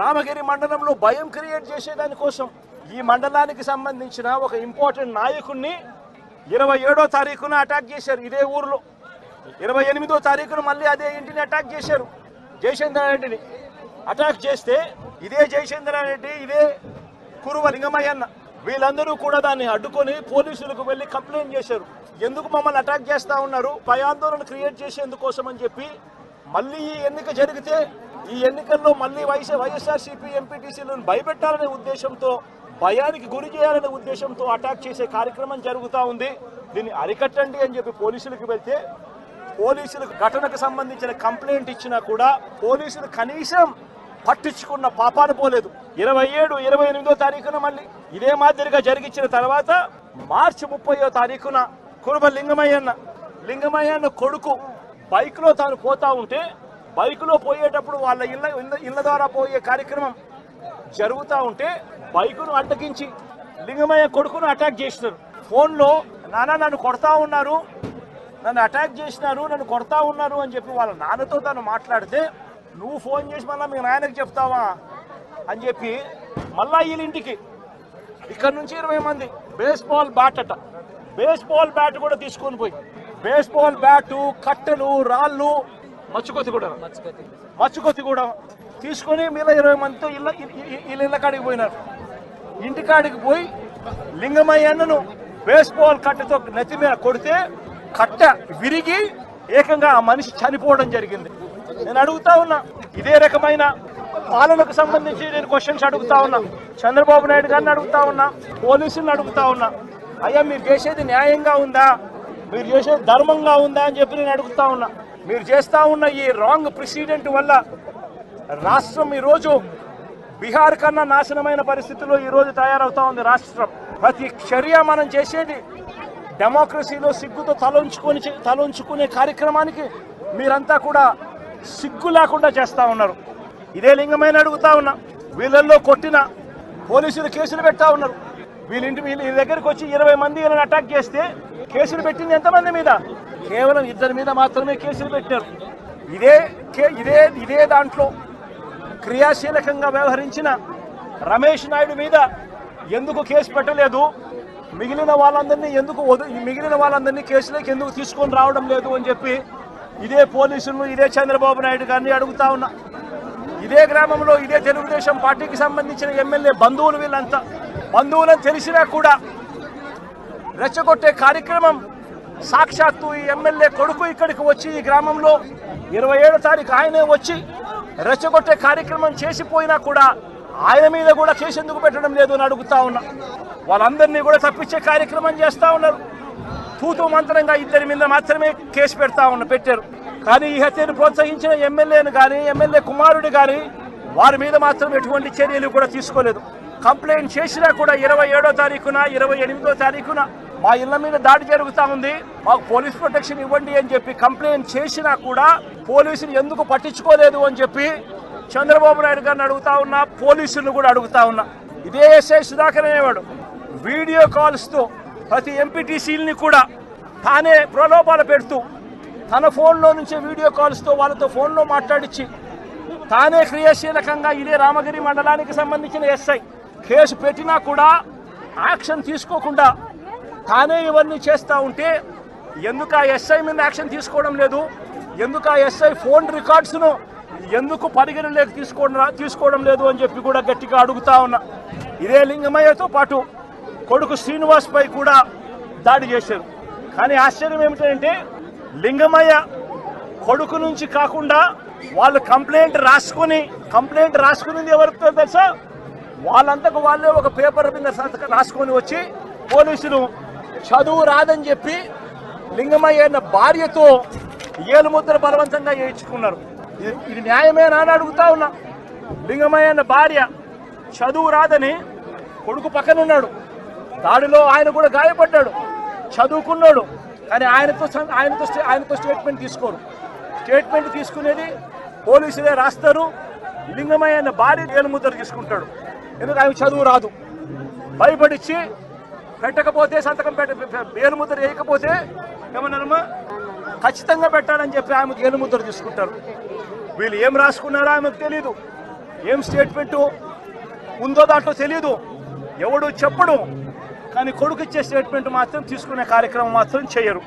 రామగిరి మండలంలో భయం క్రియేట్ చేసేదానికోసం ఈ మండలానికి సంబంధించిన ఒక ఇంపార్టెంట్ నాయకుడిని 27వ తారీఖున అటాక్ చేశారు. ఇదే ఊర్లో 28వ తారీఖున మళ్ళీ అదే ఇంటిని అటాక్ చేశారు. జయచంద్రారెడ్డిని అటాక్ చేస్తే ఇదే జయచంద్రారెడ్డి, ఇదే కురువ లింగమయ్యన్న వీళ్ళందరూ కూడా దాన్ని అడ్డుకొని పోలీసులకు వెళ్ళి కంప్లైంట్ చేశారు. ఎందుకు మమ్మల్ని అటాక్ చేస్తా ఉన్నారు, పై ఆందోళన క్రియేట్ చేసేందుకోసం అని చెప్పి మళ్ళీ ఈ ఎన్నిక జరిగితే ఈ ఎన్నికల్లో మళ్ళీ వైఎస్ఆర్సీపీ ఎంపీటీసీలను భయపెట్టాలనే ఉద్దేశంతో, భయానికి గురి చేయాలనే ఉద్దేశంతో అటాక్ చేసే కార్యక్రమం జరుగుతూ ఉంది. దీన్ని అరికట్టండి అని చెప్పి పోలీసులకు వెళ్తే పోలీసులకు ఘటనకు సంబంధించిన కంప్లైంట్ ఇచ్చినా కూడా పోలీసులు కనీసం పట్టించుకున్న పాపాన పోలేదు. 27, 28వ తారీఖున మళ్ళీ ఇదే మాదిరిగా జరిగించిన తర్వాత మార్చి 30వ తారీఖున కురుబ లింగమయ్యన్న కొడుకు బైక్లో తాను పోతా ఉంటే బైక్లో పోయేటప్పుడు వాళ్ళ ఇళ్ల ద్వారా పోయే కార్యక్రమం జరుగుతూ ఉంటే బైకును అడ్డగించి లింగమయ్య కొడుకును అటాక్ చేసినారు. ఫోన్లో నాన్న నన్ను కొడతా ఉన్నారు, నన్ను అటాక్ చేసినారు, నన్ను కొడతా ఉన్నారు అని చెప్పి వాళ్ళ నాన్నతో తను మాట్లాడితే నువ్వు ఫోన్ చేసి మళ్ళీ మీ నాయనకి చెప్తావా అని చెప్పి మళ్ళా వీళ్ళింటికి ఇక్కడ నుంచి 20 మంది బేస్బాల్ బ్యాట్ కూడా తీసుకొని పోయి బేస్బాల్ బ్యాటు, కట్టెలు, రాళ్ళు, మచ్చుకొత్తి కూడా తీసుకొని మీద 20 మందితో ఇళ్ళ కాడికి పోయినారు. ఇంటికాడికి పోయి లింగమయ్యన్నను బేస్బాల్ కట్టెతో నెత్తి మీద కొడితే కట్ట విరిగి ఏకంగా ఆ మనిషి చనిపోవడం జరిగింది. నేను అడుగుతా ఉన్నా, ఇదే రకమైన పాలనకు సంబంధించి నేను క్వశ్చన్స్ అడుగుతా ఉన్నా, చంద్రబాబు నాయుడు గారిని అడుగుతా ఉన్నా, పోలీసులను అడుగుతా ఉన్నా, అయ్యా మీరు చేసేది న్యాయంగా ఉందా, మీరు చేసేది ధర్మంగా ఉందా అని చెప్పి నేను అడుగుతా ఉన్నా. మీరు చేస్తా ఉన్న ఈ రాంగ్ ప్రెసిడెంట్ వల్ల రాష్ట్రం ఈరోజు బీహార్ కన్నా నాశనమైన పరిస్థితుల్లో ఈరోజు తయారవుతా ఉంది రాష్ట్రం. ప్రతి చర్య మనం చేసేది డెమోక్రసీలో సిగ్గుతో తలంచుకునే కార్యక్రమానికి మీరంతా కూడా సిగ్గు లేకుండా చేస్తూ ఉన్నారు. ఇదే లింగమైన అడుగుతా ఉన్నా, వీళ్ళల్లో కొట్టిన పోలీసులు కేసులు పెడతా ఉన్నారు. వీళ్ళ దగ్గరికి వచ్చి 20 మంది వీళ్ళని అటాక్ చేస్తే కేసులు పెట్టింది ఎంతమంది మీద? కేవలం 2 మీద మాత్రమే కేసులు పెట్టినారు. ఇదే దాంట్లో క్రియాశీలకంగా వ్యవహరించిన రమేష్ నాయుడు మీద ఎందుకు కేసు పెట్టలేదు, మిగిలిన వాళ్ళందరినీ కేసులోకి ఎందుకు తీసుకొని రావడం లేదు అని చెప్పి ఇదే పోలీసులను, ఇదే చంద్రబాబు నాయుడు గారిని అడుగుతా ఉన్నా. ఇదే గ్రామంలో ఇదే తెలుగుదేశం పార్టీకి సంబంధించిన ఎమ్మెల్యే బంధువులు, వీళ్ళంతా బంధువులను తెలిసినా కూడా రెచ్చగొట్టే కార్యక్రమం సాక్షాత్తు ఈ ఎమ్మెల్యే కొడుకు ఇక్కడికి వచ్చి ఈ గ్రామంలో 27వ తారీఖు ఆయనే వచ్చి రెచ్చగొట్టే కార్యక్రమం చేసిపోయినా కూడా ఆయన మీద కూడా కేసు ఎందుకు పెట్టడం లేదు అని అడుగుతా ఉన్నా. వాళ్ళందరినీ కూడా తప్పించే కార్యక్రమం చేస్తూ ఉన్నారు. తూతూ మంత్రంగా 2 మీద మాత్రమే కేసు పెట్టారు. కానీ ఈ హత్యను ప్రోత్సహించిన ఎమ్మెల్యేను కానీ, ఎమ్మెల్యే కుమారుడు కానీ వారి మీద మాత్రం ఎటువంటి చర్యలు కూడా తీసుకోలేదు. కంప్లైంట్ చేసినా కూడా 27వ తారీఖున, 28వ తారీఖున మా ఇళ్ల మీద దాడి జరుగుతూ ఉంది, మాకు పోలీస్ ప్రొటెక్షన్ ఇవ్వండి అని చెప్పి కంప్లైంట్ చేసినా కూడా పోలీసులు ఎందుకు పట్టించుకోలేదు అని చెప్పి చంద్రబాబు నాయుడు గారిని అడుగుతా ఉన్నా, పోలీసులను కూడా అడుగుతా ఉన్నా. ఇదే ఎస్ఐ సుధాకర్ అనేవాడు వీడియో కాల్స్తో ప్రతి ఎంపీటీసీలని కూడా తానే ప్రలోభాలు పెడుతూ తన ఫోన్లో నుంచే వీడియో కాల్స్తో వాళ్ళతో ఫోన్లో మాట్లాడించి తానే క్రియాశీలకంగా ఇదే రామగిరి మండలానికి సంబంధించిన ఎస్ఐ కేసు పెట్టినా కూడా యాక్షన్ తీసుకోకుండా తానే ఇవన్నీ చేస్తూ ఉంటే ఎందుకు ఆ ఎస్ఐ మీద యాక్షన్ తీసుకోవడం లేదు, ఎందుకు ఆ ఎస్ఐ ఫోన్ రికార్డ్స్ను ఎందుకు పరిగణలోకి తీసుకోవడం లేదు అని చెప్పి కూడా గట్టిగా అడుగుతా ఉన్నా. ఇదే లింగమయ్యతో పాటు కొడుకు శ్రీనివాస్ పై కూడా దాడి చేశారు. కానీ ఆశ్చర్యం ఏమిటంటే లింగమయ్య కొడుకు నుంచి కాకుండా వాళ్ళు కంప్లైంట్ రాసుకునింది ఎవరితో తెలుసా? వాళ్ళంతకు వాళ్ళే ఒక పేపర్ మీద రాసుకొని వచ్చి పోలీసులు చదువు రాదని చెప్పి లింగమయ్య అన్న భార్యతో ఏలుముద్ర బలవంతంగా చేయించుకున్నారు. ఇది న్యాయమేనా అని అడుగుతా ఉన్నా. లింగమయ్య అన్న భార్య చదువు రాదని, కొడుకు పక్కనున్నాడు, దాడిలో ఆయన కూడా గాయపడ్డాడు, చదువుకున్నాడు, కానీ ఆయనతో స్టేట్మెంట్ తీసుకోరు. స్టేట్మెంట్ తీసుకునేది పోలీసులే రాస్తారు. లింగమయ్య అన్న భార్య ఏలుముద్ర తీసుకుంటాడు. ఎందుకు ఆయన చదువు రాదు, భయపడిచ్చి పెట్టకపోతే సంతకం ఏలుముద్ర వేయకపోతే ఏమన్నారమ్మా ఖచ్చితంగా పెట్టాలని చెప్పి ఆమెకు ఏలుముద్ర తీసుకుంటారు. వీళ్ళు ఏం రాసుకున్నారో ఆమెకు తెలీదు. ఏం స్టేట్మెంటు ఉందో దాంట్లో తెలియదు, ఎవడు చెప్పడు. కానీ కొడుకు ఇచ్చే స్టేట్మెంట్ మాత్రం తీసుకునే కార్యక్రమం మాత్రం చేయరు.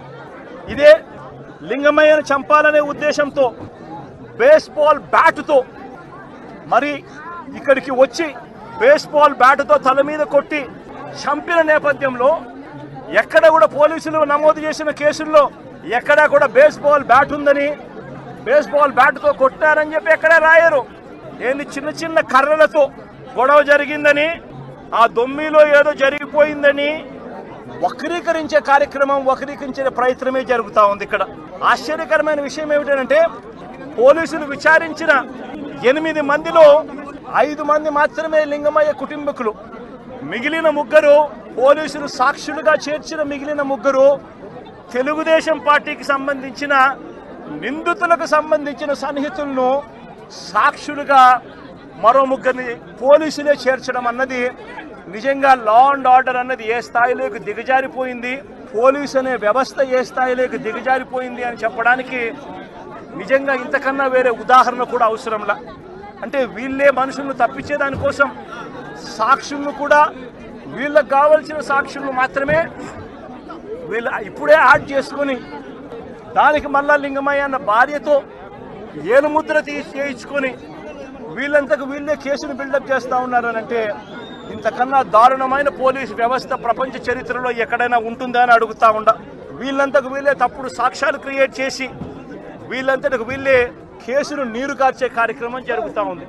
ఇదే లింగమయ్యను చంపాలనే ఉద్దేశంతో బేస్బాల్ బ్యాటుతో మరి ఇక్కడికి వచ్చి బేస్బాల్ బ్యాటుతో తల మీద కొట్టి చంపిన నేపథ్యంలో ఎక్కడ కూడా పోలీసులు నమోదు చేసిన కేసుల్లో ఎక్కడా కూడా బేస్బాల్ బ్యాట్ ఉందని, బేస్బాల్ బ్యాట్తో కొట్టారని చెప్పి ఎక్కడా రాయరు. ఏంది చిన్న చిన్న కర్రలతో గొడవ జరిగిందని, ఆ దొమ్మిలో ఏదో జరిగిపోయిందని వక్రీకరించే కార్యక్రమం, వక్రీకరించే ప్రయత్నమే జరుగుతూ ఉంది. ఇక్కడ ఆశ్చర్యకరమైన విషయం ఏమిటంటే పోలీసులు విచారించిన 8 మందిలో 5 మంది మాత్రమే లింగమయ్య కుటుంబీకులు. మిగిలిన 3 పోలీసులు సాక్షులుగా చేర్చిన మిగిలిన 3 తెలుగుదేశం పార్టీకి సంబంధించిన నిందితులకు సంబంధించిన సన్నిహితులను సాక్షులుగా మరో 3 పోలీసులే చేర్చడం అన్నది నిజంగా లా అండ్ ఆర్డర్ అన్నది ఏ స్థాయిలోకి దిగజారిపోయింది, పోలీసు అనే వ్యవస్థ ఏ స్థాయిలోకి దిగజారిపోయింది అని చెప్పడానికి నిజంగా ఇంతకన్నా వేరే ఉదాహరణ కూడా అవసరంలా. అంటే వీళ్ళే మనుషులను తప్పించేదానికోసం సాక్షులను కూడా వీళ్ళకు కావలసిన సాక్షులను మాత్రమే వీళ్ళు ఇప్పుడే యాడ్ చేసుకొని దానికి మళ్ళా లింగమయ్య అన్న భార్యతో ఏలుముద్ర చేయించుకొని వీళ్ళంతకు వీళ్ళే కేసును బిల్డప్ చేస్తూ ఉన్నారనంటే ఇంతకన్నా దారుణమైన పోలీసు వ్యవస్థ ప్రపంచ చరిత్రలో ఎక్కడైనా ఉంటుందా అని అడుగుతా ఉండ. వీళ్ళంతకు వీళ్ళే తప్పుడు సాక్ష్యాలు క్రియేట్ చేసి వీళ్ళంతటికి వీళ్ళే కేసును నీరు కార్చే కార్యక్రమం జరుగుతూ ఉంది.